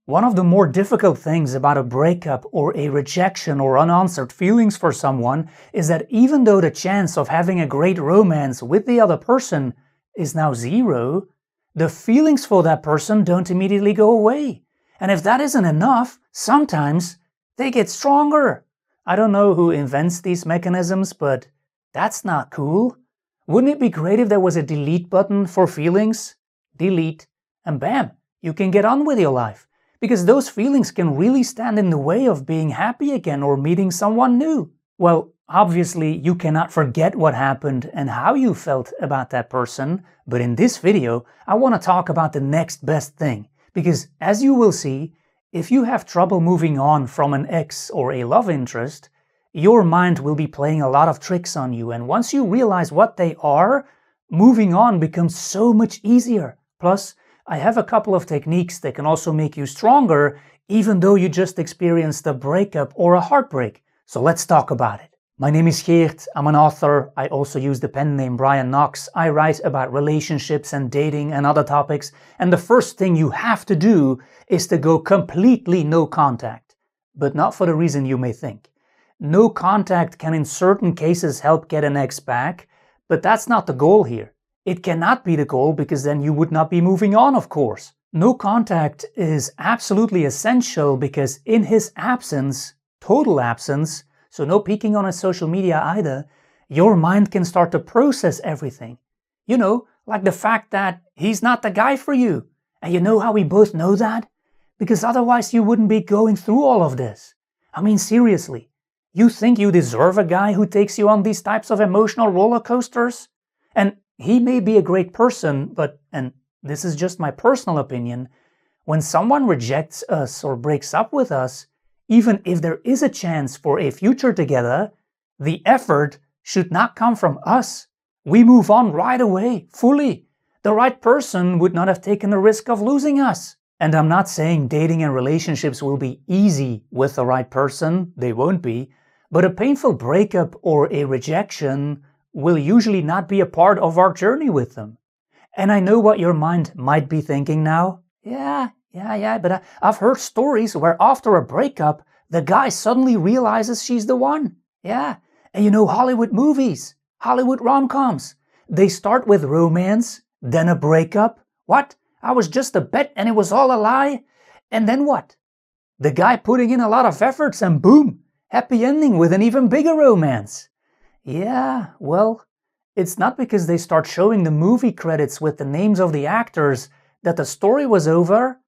One of the more difficult things about a breakup or a rejection or unanswered feelings for someone is that even though the chance of having a great romance with the other person is now zero, the feelings for that person don't immediately go away. And if that isn't enough, sometimes they get stronger. I don't know who invents these mechanisms, but that's not cool. Wouldn't it be great if there was a delete button for feelings? Delete, and bam, you can get on with your life. Because those feelings can really stand in the way of being happy again or meeting someone new. Well, obviously you cannot forget what happened and how you felt about that person, but in this video I want to talk about the next best thing. Because as you will see, if you have trouble moving on from an ex or a love interest, your mind will be playing a lot of tricks on you, and once you realize what they are, moving on becomes so much easier. Plus, I have a couple of techniques that can also make you stronger, even though you just experienced a breakup or a heartbreak. So let's talk about it. My name is Geert, I'm an author. I also use the pen name Brian Knox. I write about relationships and dating and other topics, and the first thing you have to do is to go completely no contact. But not for the reason you may think. No contact can in certain cases help get an ex back, but that's not the goal here. It cannot be the goal because then you would not be moving on, of course. No contact is absolutely essential because in his absence, total absence, so no peeking on his social media either, your mind can start to process everything. You know, like the fact that he's not the guy for you. And you know how we both know that? Because otherwise you wouldn't be going through all of this. I mean, seriously, you think you deserve a guy who takes you on these types of emotional roller coasters? And he may be a great person, but, and this is just my personal opinion, when someone rejects us or breaks up with us, even if there is a chance for a future together, the effort should not come from us. We move on right away, fully. The right person would not have taken the risk of losing us. And I'm not saying dating and relationships will be easy with the right person, they won't be, but a painful breakup or a rejection will usually not be a part of our journey with them. And I know what your mind might be thinking now. Yeah, but I've heard stories where after a breakup, the guy suddenly realizes she's the one. Yeah, and you know Hollywood movies, Hollywood rom-coms. They start with romance, then a breakup. What? I was just a bet and it was all a lie? And then what? The guy putting in a lot of efforts and boom, happy ending with an even bigger romance. Yeah, well, it's not because they start showing the movie credits with the names of the actors that the story was over.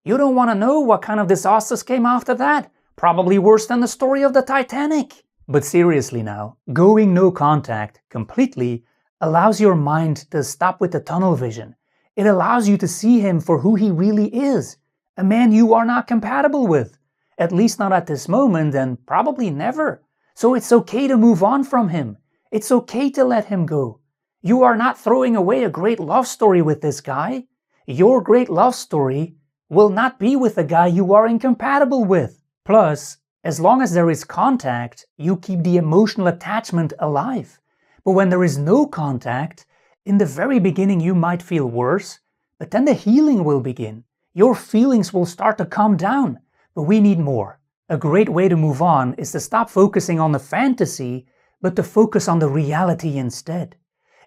You don't want to know what kind of disasters came after that. Probably worse than the story of the Titanic. But seriously now, going no contact completely allows your mind to stop with the tunnel vision. It allows you to see him for who he really is. A man you are not compatible with. At least not at this moment and probably never. So it's okay to move on from him. It's okay to let him go. You are not throwing away a great love story with this guy. Your great love story will not be with the guy you are incompatible with. Plus, as long as there is contact, you keep the emotional attachment alive. But when there is no contact, in the very beginning you might feel worse, but then the healing will begin. Your feelings will start to calm down, but we need more. A great way to move on is to stop focusing on the fantasy, but to focus on the reality instead.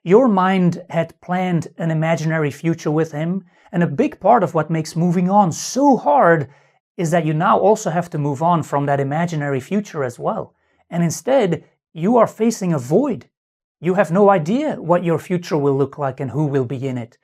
Your mind had planned an imaginary future with him, and a big part of what makes moving on so hard is that you now also have to move on from that imaginary future as well. And instead, you are facing a void. You have no idea what your future will look like and who will be in it.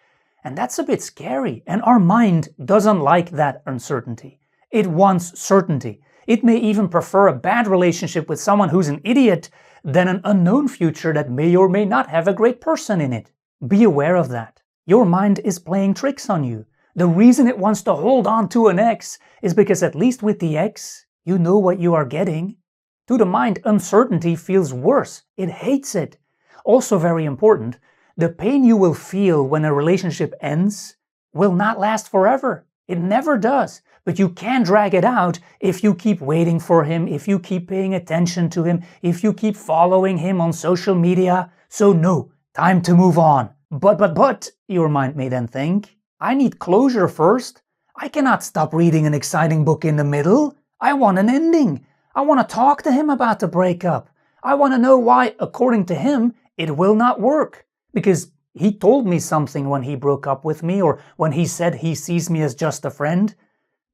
And that's a bit scary, and our mind doesn't like that uncertainty. It wants certainty. It may even prefer a bad relationship with someone who's an idiot than an unknown future that may or may not have a great person in it. Be aware of that. Your mind is playing tricks on you. The reason it wants to hold on to an ex is because at least with the ex, you know what you are getting. To the mind, uncertainty feels worse. It hates it. Also very important, the pain you will feel when a relationship ends will not last forever. It never does. But you can drag it out if you keep waiting for him, if you keep paying attention to him, if you keep following him on social media. So no, time to move on. But, your mind may then think, I need closure first. I cannot stop reading an exciting book in the middle. I want an ending. I want to talk to him about the breakup. I want to know why, according to him, it will not work. Because he told me something when he broke up with me, or when he said he sees me as just a friend.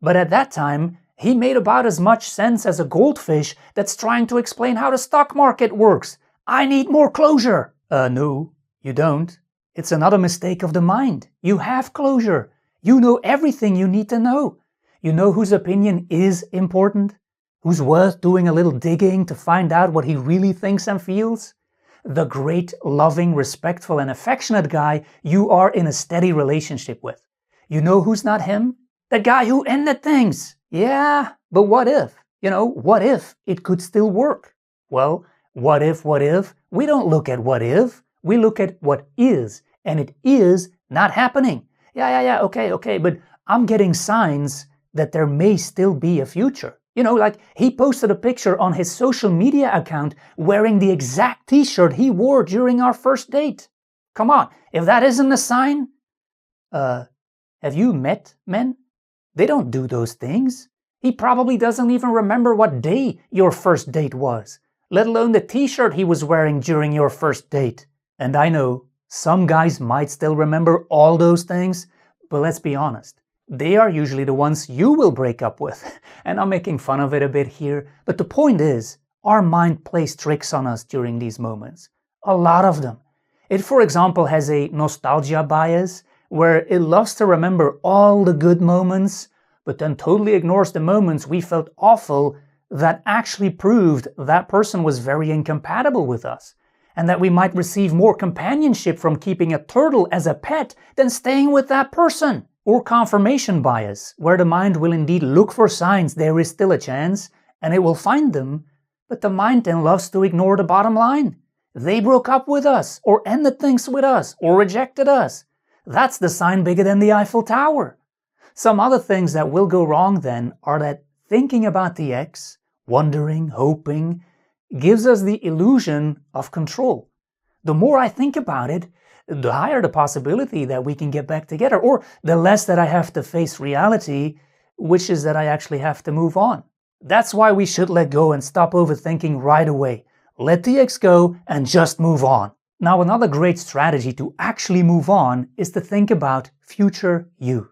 But at that time, he made about as much sense as a goldfish that's trying to explain how the stock market works. I need more closure. No, you don't. It's another mistake of the mind. You have closure. You know everything you need to know. You know whose opinion is important, who's worth doing a little digging to find out what he really thinks and feels. The great, loving, respectful, and affectionate guy you are in a steady relationship with. You know who's not him? The guy who ended things. Yeah, but what if? What if it could still work? Well, what if? We don't look at what if. We look at what is, and it is not happening. Yeah, okay, but I'm getting signs that there may still be a future. Like he posted a picture on his social media account wearing the exact t-shirt he wore during our first date. Come on, if that isn't a sign... have you met men? They don't do those things. He probably doesn't even remember what day your first date was, let alone the t-shirt he was wearing during your first date. And I know, some guys might still remember all those things, but let's be honest. They are usually the ones you will break up with. And I'm making fun of it a bit here, but the point is, our mind plays tricks on us during these moments. A lot of them. It, for example, has a nostalgia bias, where it loves to remember all the good moments, but then totally ignores the moments we felt awful that actually proved that person was very incompatible with us, and that we might receive more companionship from keeping a turtle as a pet than staying with that person. Or confirmation bias, where the mind will indeed look for signs there is still a chance, and it will find them, but the mind then loves to ignore the bottom line. They broke up with us, or ended things with us, or rejected us. That's the sign bigger than the Eiffel Tower. Some other things that will go wrong then are that thinking about the ex, wondering, hoping, gives us the illusion of control. The more I think about it, the higher the possibility that we can get back together, or the less that I have to face reality, which is that I actually have to move on. That's why we should let go and stop overthinking right away. Let the ex go and just move on. Now, another great strategy to actually move on is to think about future you.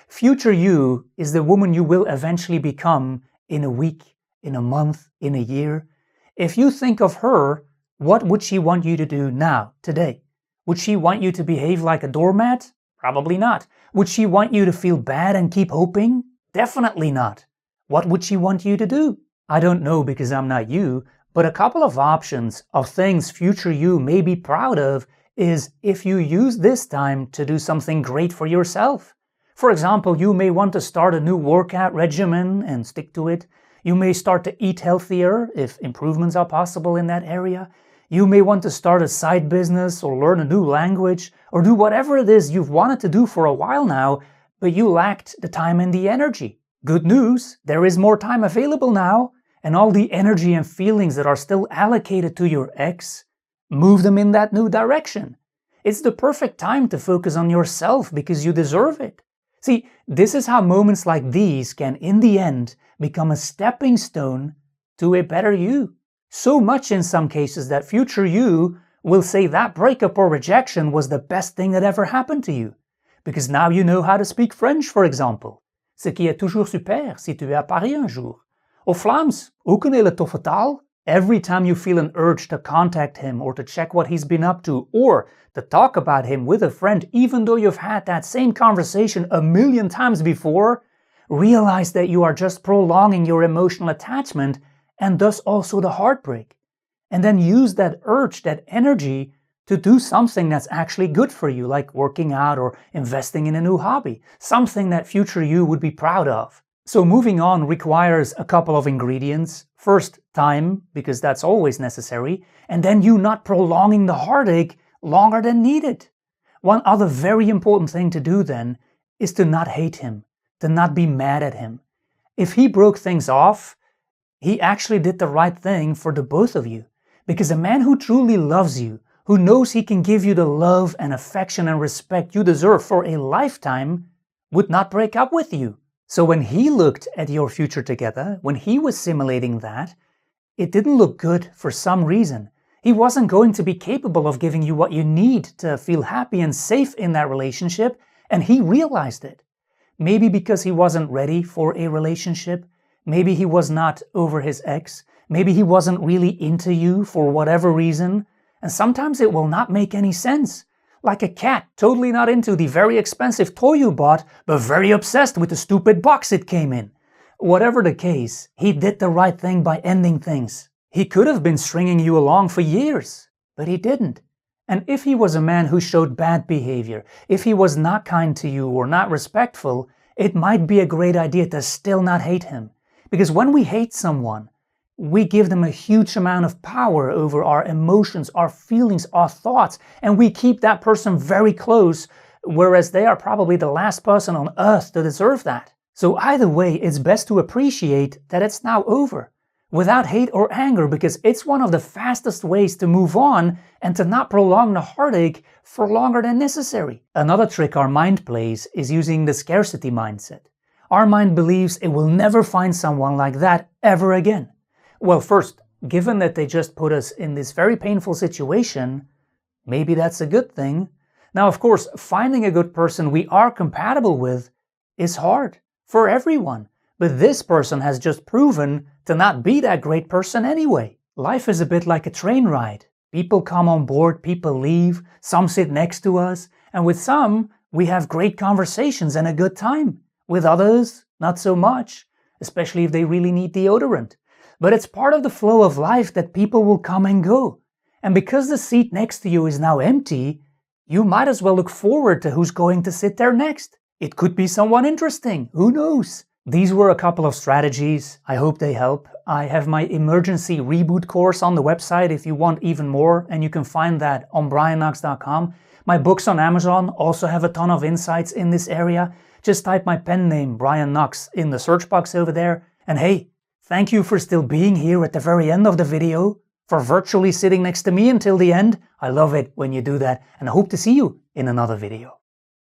Future you is the woman you will eventually become in a week, in a month, in a year. If you think of her, what would she want you to do now, today? Would she want you to behave like a doormat? Probably not. Would she want you to feel bad and keep hoping? Definitely not. What would she want you to do? I don't know because I'm not you, but a couple of options of things future you may be proud of is if you use this time to do something great for yourself. For example, you may want to start a new workout regimen and stick to it. You may start to eat healthier if improvements are possible in that area. You may want to start a side business or learn a new language or do whatever it is you've wanted to do for a while now, but you lacked the time and the energy. Good news, there is more time available now, and all the energy and feelings that are still allocated to your ex, move them in that new direction. It's the perfect time to focus on yourself because you deserve it. See, this is how moments like these can, in the end, become a stepping stone to a better you. So much in some cases that future you will say that breakup or rejection was the best thing that ever happened to you. Because now you know how to speak French, for example. Ce qui est toujours super si tu es à Paris un jour. Of Vlaams, ook een hele toffe taal. Every time you feel an urge to contact him or to check what he's been up to or to talk about him with a friend, even though you've had that same conversation a million times before, realize that you are just prolonging your emotional attachment and thus also the heartbreak. And then use that urge, that energy, to do something that's actually good for you, like working out or investing in a new hobby, something that future you would be proud of. So moving on requires a couple of ingredients. First, time, because that's always necessary, and then you not prolonging the heartache longer than needed. One other very important thing to do then is to not hate him, to not be mad at him. If he broke things off, he actually did the right thing for the both of you. Because a man who truly loves you, who knows he can give you the love and affection and respect you deserve for a lifetime, would not break up with you. So when he looked at your future together, when he was simulating that, it didn't look good for some reason. He wasn't going to be capable of giving you what you need to feel happy and safe in that relationship, and he realized it. Maybe because he wasn't ready for a relationship, maybe he was not over his ex, maybe he wasn't really into you for whatever reason, and sometimes it will not make any sense. Like a cat totally not into the very expensive toy you bought, but very obsessed with the stupid box it came in. Whatever the case, he did the right thing by ending things. He could have been stringing you along for years, but he didn't. And if he was a man who showed bad behavior, if he was not kind to you or not respectful, it might be a great idea to still not hate him. Because when we hate someone, we give them a huge amount of power over our emotions, our feelings, our thoughts, and we keep that person very close, whereas they are probably the last person on earth to deserve that. So either way, it's best to appreciate that it's now over, without hate or anger, because it's one of the fastest ways to move on and to not prolong the heartache for longer than necessary. Another trick our mind plays is using the scarcity mindset. Our mind believes it will never find someone like that ever again. Well, first, given that they just put us in this very painful situation, maybe that's a good thing. Now, of course, finding a good person we are compatible with is hard for everyone, but this person has just proven to not be that great person anyway. Life is a bit like a train ride. People come on board, people leave, some sit next to us, and with some, we have great conversations and a good time. With others, not so much, especially if they really need deodorant. But it's part of the flow of life that people will come and go. And because the seat next to you is now empty, you might as well look forward to who's going to sit there next. It could be someone interesting, who knows? These were a couple of strategies. I hope they help. I have my emergency reboot course on the website if you want even more, and you can find that on brianknox.com. My books on Amazon also have a ton of insights in this area. Just type my pen name, Brian Knox, in the search box over there. And hey, thank you for still being here at the very end of the video, for virtually sitting next to me until the end. I love it when you do that, and I hope to see you in another video.